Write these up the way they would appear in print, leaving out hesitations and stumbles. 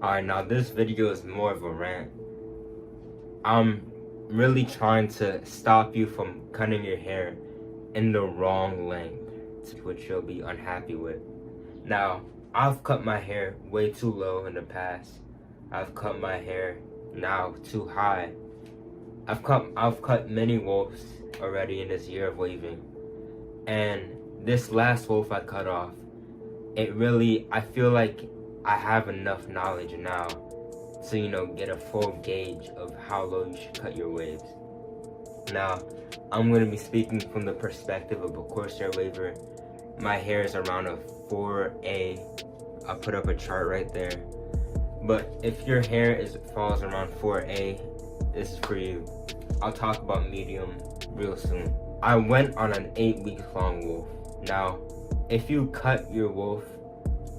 Alright, now this video is more of a rant. I'm really trying to stop you from cutting your hair in the wrong length, which you'll be unhappy with. Now, I've cut my hair way too low in the past. I've cut my hair now too high. I've cut many wolves already in this year of waving. And this last wolf I cut off, I feel like I have enough knowledge now to, get a full gauge of how low you should cut your waves. Now, I'm going to be speaking from the perspective of a coarse-hair waver. My hair is around a 4A. I'll put up a chart right there. But if your hair falls around 4A, this is for you. I'll talk about medium real soon. I went on an 8-week long wolf. Now, if you cut your wolf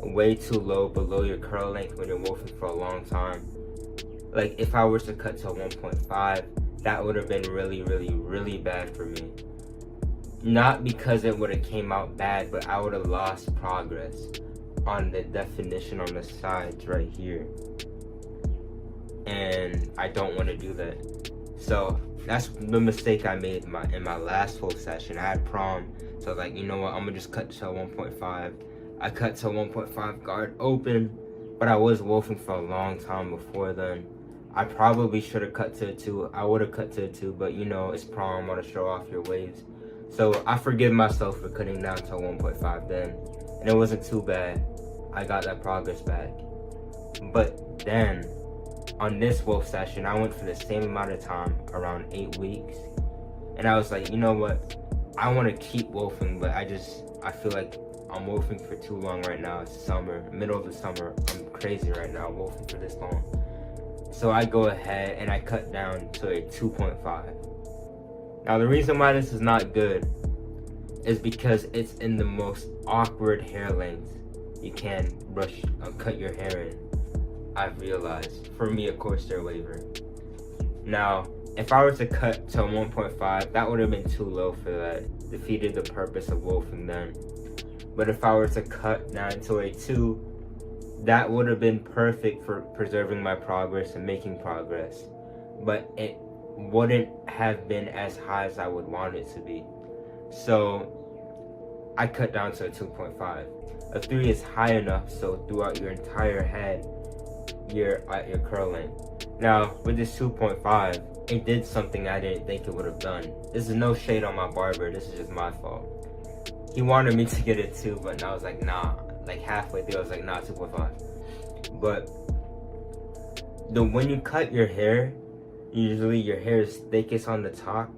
way too low below your curl length when you're wolfing for a long time, like if I were to cut to 1.5, that would have been really, really, really bad for me. Not because it would have came out bad, but I would have lost progress on the definition on the sides right here. And I don't want to do that. So that's the mistake I made in my last full session. I had prom, so I was like, you know what, I'm gonna just cut to 1.5. I cut to 1.5 guard open, but I was wolfing for a long time before then. I probably should have cut to a 2. I would have cut to a 2, but it's prom, want to show off your waves. So I forgive myself for cutting down to 1.5 then, and it wasn't too bad. I got that progress back. But then, on this wolf session, I went for the same amount of time, around 8 weeks, and I was like, you know what? I want to keep wolfing, but I feel like I'm wolfing for too long right now. It's summer, middle of the summer. I'm crazy right now, wolfing for this long. So I go ahead and I cut down to a 2.5. Now the reason why this is not good is because it's in the most awkward hair length you can cut your hair in. I've realized, for me, a coarse-hair waver. Now, if I were to cut to 1.5, that would have been too low for that. Defeated the purpose of wolfing then. But if I were to cut down to a 2, that would have been perfect for preserving my progress and making progress. But it wouldn't have been as high as I would want it to be. So I cut down to a 2.5. A 3 is high enough so throughout your entire head, you're at your curl length. Now, with this 2.5, it did something I didn't think it would have done. This is no shade on my barber, this is just my fault. He wanted me to get a 2, but I was like, nah. Like halfway through, I was like, nah, 2.5. But when you cut your hair, usually your hair is thickest on the top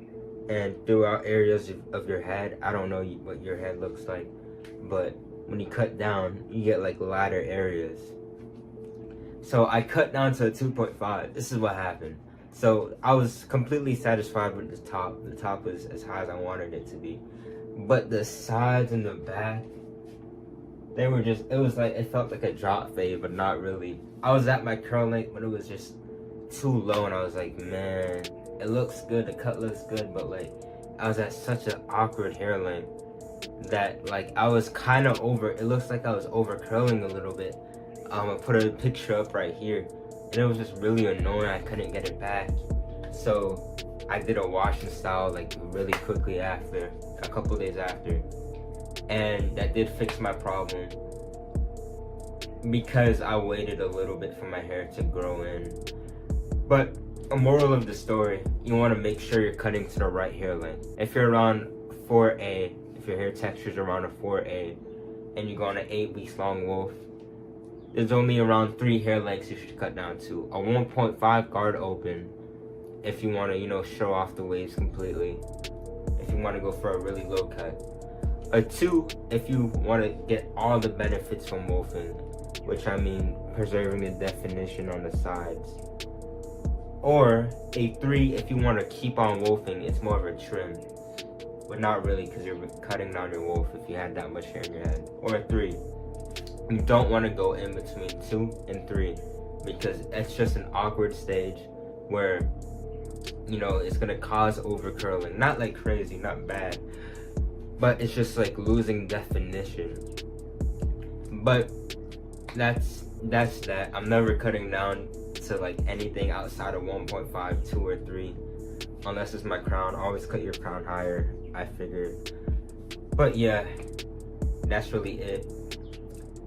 and throughout areas of your head. I don't know what your head looks like, but when you cut down, you get like lighter areas. So I cut down to a 2.5. This is what happened. So I was completely satisfied with the top. The top was as high as I wanted it to be. But the sides and the back, it felt like a drop fade, but not really. I was at my curl length, but it was just too low, and I was like, man, it looks good, the cut looks good, but like, I was at such an awkward hair length that like, I was kind of it looks like I was over curling a little bit. I put a picture up right here, and it was just really annoying. I couldn't get it back. So I did a wash and style like really quickly after, a couple days after. And that did fix my problem because I waited a little bit for my hair to grow in. But a moral of the story, you want to make sure you're cutting to the right hair length. If you're around 4A, if your hair texture is around a 4A, and you go on an 8 weeks long wolf, there's only around 3 hair lengths you should cut down to. A 1.5 guard open, if you want to, show off the waves completely. If you want to go for a really low cut. A 2, if you want to get all the benefits from wolfing, which I mean preserving the definition on the sides. Or a 3, if you want to keep on wolfing, it's more of a trim. But not really, because you're cutting down your wolf if you had that much hair in your head. Or a 3. You don't want to go in between 2 and 3, because it's just an awkward stage where, it's going to cause over curling. Not like crazy, not bad. But it's just like losing definition. But that's that's that. I'm never cutting down to like anything outside of 1.5, 2, or 3, unless it's my crown. Always cut your crown higher, I figured. But yeah, that's really it.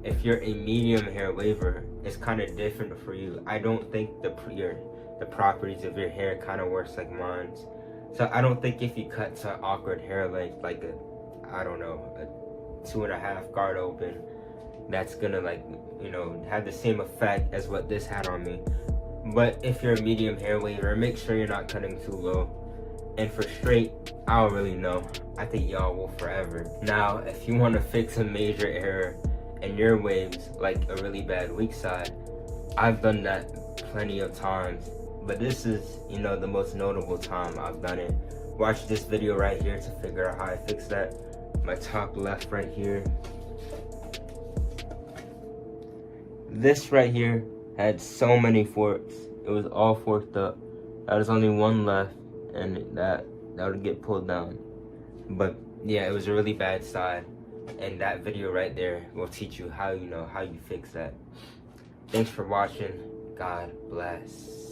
If you're a medium hair waver, it's kind of different for you. I don't think the properties of your hair kind of works like mine's. So I don't think if you cut to awkward hair length, like I don't know, a 2.5 guard open, that's gonna like, have the same effect as what this had on me. But if you're a medium hair waver, make sure you're not cutting too low. And for straight, I don't really know. I think y'all will forever. Now, if you want to fix a major error in your waves, like a really bad weak side, I've done that plenty of times. But this is, the most notable time I've done it. Watch this video right here to figure out how I fix that. My top left right here. This right here had so many forks. It was all forked up. There's only one left, and that would get pulled down. But yeah, it was a really bad side, and that video right there will teach you how you fix that. Thanks for watching. God bless.